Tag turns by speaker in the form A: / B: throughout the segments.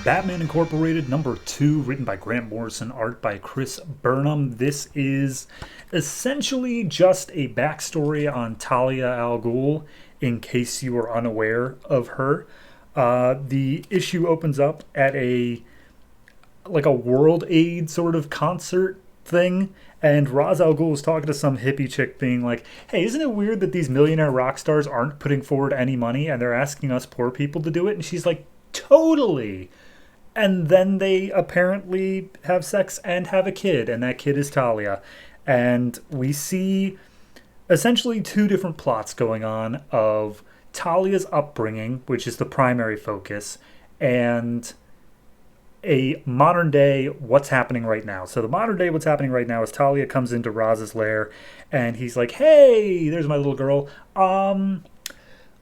A: Batman Incorporated #2, written by Grant Morrison, art by Chris Burnham. This is essentially just a backstory on Talia al Ghul, in case you are unaware of her. The issue opens up at a World Aid sort of concert thing, and Ra's al Ghul is talking to some hippie chick being like, hey, isn't it weird that these millionaire rock stars aren't putting forward any money and they're asking us poor people to do it? And she's like, totally. And then they apparently have sex and have a kid, and that kid is Talia. And we see essentially two different plots going on of Talia's upbringing, which is the primary focus, and a modern day what's happening right now. So the modern day what's happening right now is Talia comes into Raz's lair, and he's like, hey, there's my little girl.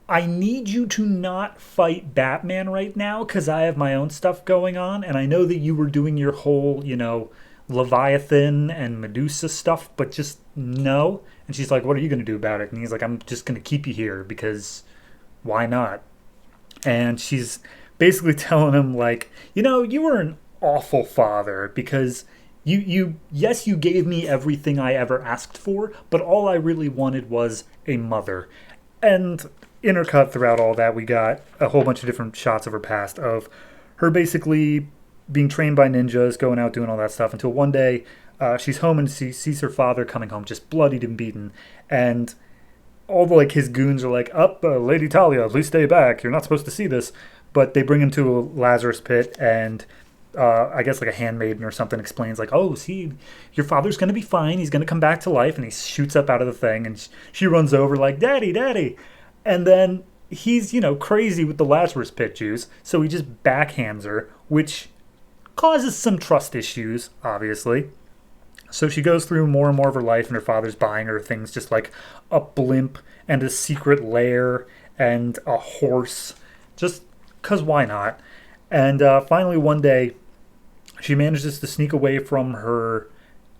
A: I need you to not fight Batman right now because I have my own stuff going on, and I know that you were doing your whole, Leviathan and Medusa stuff, but just no. And she's like, what are you going to do about it? And he's like, I'm just going to keep you here because why not? And she's basically telling him, like, you were an awful father because you gave me everything I ever asked for, but all I really wanted was a mother. And intercut throughout all that, we got a whole bunch of different shots of her past, of her basically being trained by ninjas, going out doing all that stuff, until one day she's home and she sees her father coming home just bloodied and beaten, and all the his goons are like, Lady Talia, please stay back, you're not supposed to see this. But they bring him to a Lazarus pit, and I guess a handmaiden or something explains, see, your father's going to be fine, he's going to come back to life, and he shoots up out of the thing, and she runs over like, daddy, daddy. And then he's, crazy with the Lazarus pit juice, so he just backhands her, which causes some trust issues, obviously. So she goes through more and more of her life, and her father's buying her things just like a blimp and a secret lair and a horse, just because why not? And finally one day, she manages to sneak away from her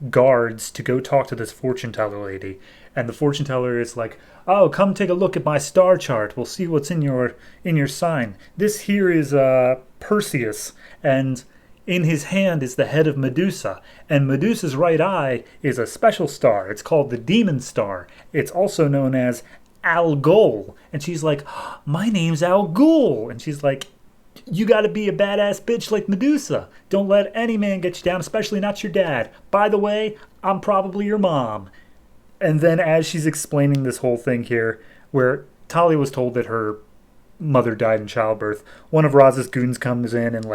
A: guards to go talk to this fortune teller lady. And the fortune teller is like, oh, come take a look at my star chart. We'll see what's in your sign. This here is Perseus, and in his hand is the head of Medusa. And Medusa's right eye is a special star. It's called the Demon Star. It's also known as Al Ghul. And she's like, my name's Al Ghul. And she's like, you gotta be a badass bitch like Medusa. Don't let any man get you down, especially not your dad. By the way, I'm probably your mom. And then as she's explaining this whole thing here, where Talia was told that her mother died in childbirth, one of Raz's goons comes in and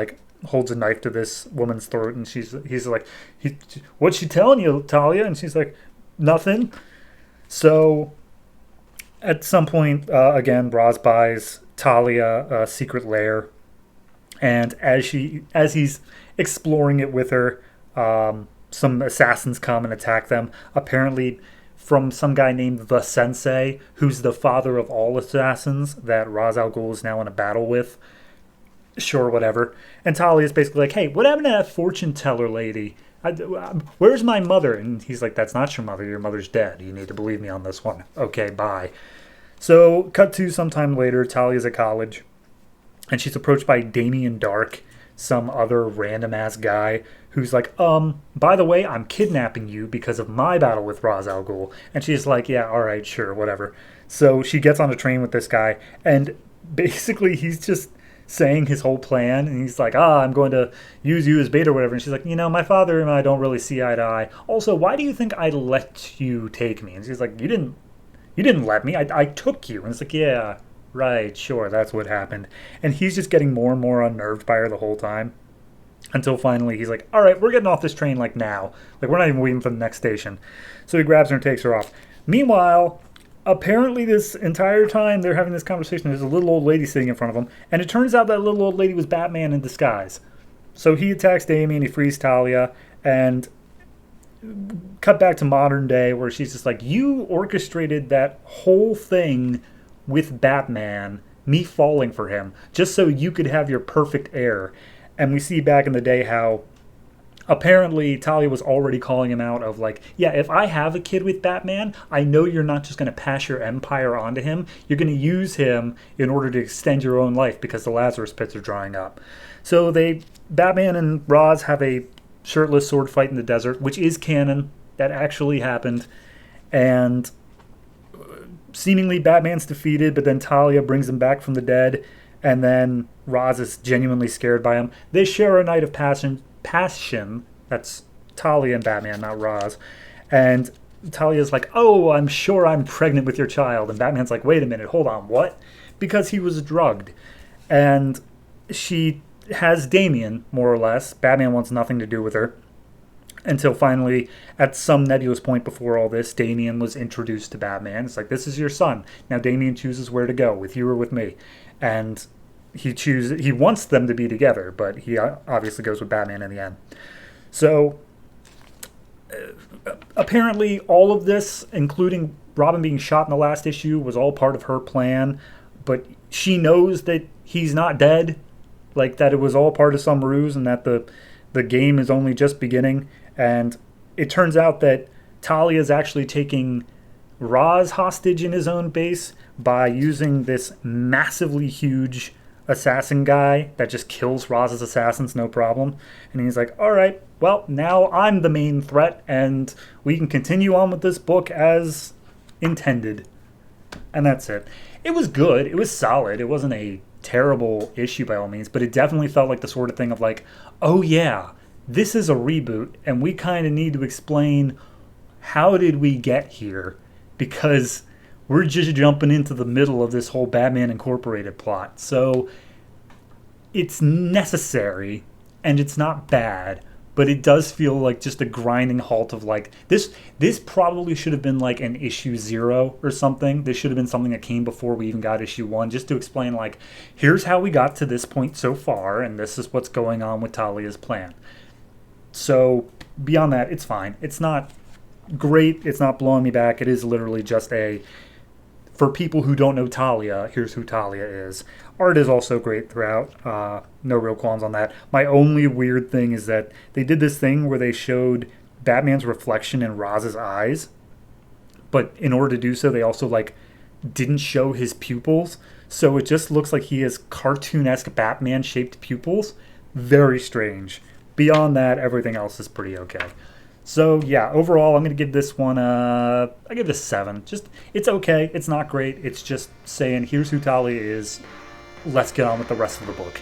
A: holds a knife to this woman's throat, and he's like, what's she telling you, Talia? And she's like, nothing. So at some point, again, Raz buys Talia a secret lair, and as he's exploring it with her, some assassins come and attack them, apparently from some guy named the Sensei, who's the father of all assassins that Ra's al Ghul is now in a battle with. Sure, whatever. And Talia's basically like, hey, what happened to that fortune teller lady? Where's my mother? And he's like, that's not your mother. Your mother's dead. You need to believe me on this one. Okay, bye. So, cut to sometime later, Talia's at college, and she's approached by Damien Dark, some other random-ass guy, who's like, by the way, I'm kidnapping you because of my battle with Ra's al Ghul. And she's like, yeah, alright, sure, whatever. So she gets on a train with this guy, and basically he's just saying his whole plan, and he's like, I'm going to use you as bait or whatever. And she's like, my father and I don't really see eye to eye. Also, why do you think I let you take me? And she's like, you didn't let me, I took you. And it's like, yeah, right, sure, that's what happened. And he's just getting more and more unnerved by her the whole time, until finally he's like, all right, we're getting off this train now. We're not even waiting for the next station. So he grabs her and takes her off. Meanwhile, apparently this entire time they're having this conversation, there's a little old lady sitting in front of them, and it turns out that little old lady was Batman in disguise. So he attacks Damien, he frees Talia, and cut back to modern day, where she's just like, you orchestrated that whole thing with Batman, me falling for him, just so you could have your perfect heir. And we see back in the day how apparently Talia was already calling him out of like, yeah, if I have a kid with Batman, I know you're not just going to pass your empire onto him. You're going to use him in order to extend your own life because the Lazarus pits are drying up. So Batman and Ra's have a shirtless sword fight in the desert, which is canon. That actually happened. And seemingly Batman's defeated, but then Talia brings him back from the dead, and then Ra's is genuinely scared by him. They share a night of passion. That's Talia and Batman, not Ra's. And Talia's like, oh, I'm sure I'm pregnant with your child. And Batman's like, wait a minute, hold on, what? Because he was drugged. And she has Damian, more or less. Batman wants nothing to do with her. Until finally, at some nebulous point before all this, Damian was introduced to Batman. It's like, this is your son. Now Damian chooses where to go, with you or with me. And he wants them to be together, but he obviously goes with Batman in the end. So, apparently all of this, including Robin being shot in the last issue, was all part of her plan. But she knows that he's not dead. Like, that it was all part of some ruse and that the game is only just beginning. And it turns out that Talia is actually taking Ra's hostage in his own base by using this massively huge assassin guy that just kills Raz's assassins no problem. And he's like, all right, well, now I'm the main threat and we can continue on with this book as intended. And that's it. It was good. It was solid. It wasn't a terrible issue by all means, but it definitely felt like the sort of thing of like, oh yeah, this is a reboot and we kind of need to explain how did we get here, because we're just jumping into the middle of this whole Batman Incorporated plot. So it's necessary and it's not bad, but it does feel like just a grinding halt of like, this probably should have been like an issue 0 or something. This should have been something that came before we even got issue 1, just to explain like, here's how we got to this point so far and this is what's going on with Talia's plan. So beyond that, it's fine. It's not great. It's not blowing me back. It is literally just for people who don't know Talia, here's who Talia is. Art is also great throughout. No real qualms on that. My only weird thing is that they did this thing where they showed Batman's reflection in Raz's eyes, but in order to do so, they also like didn't show his pupils. So it just looks like he has cartoon-esque Batman-shaped pupils. Very strange. Beyond that, everything else is pretty okay. So yeah, overall, I'm going to give this one I give it a 7. Just, it's okay. It's not great. It's just saying, here's who Talia is. Let's get on with the rest of the book.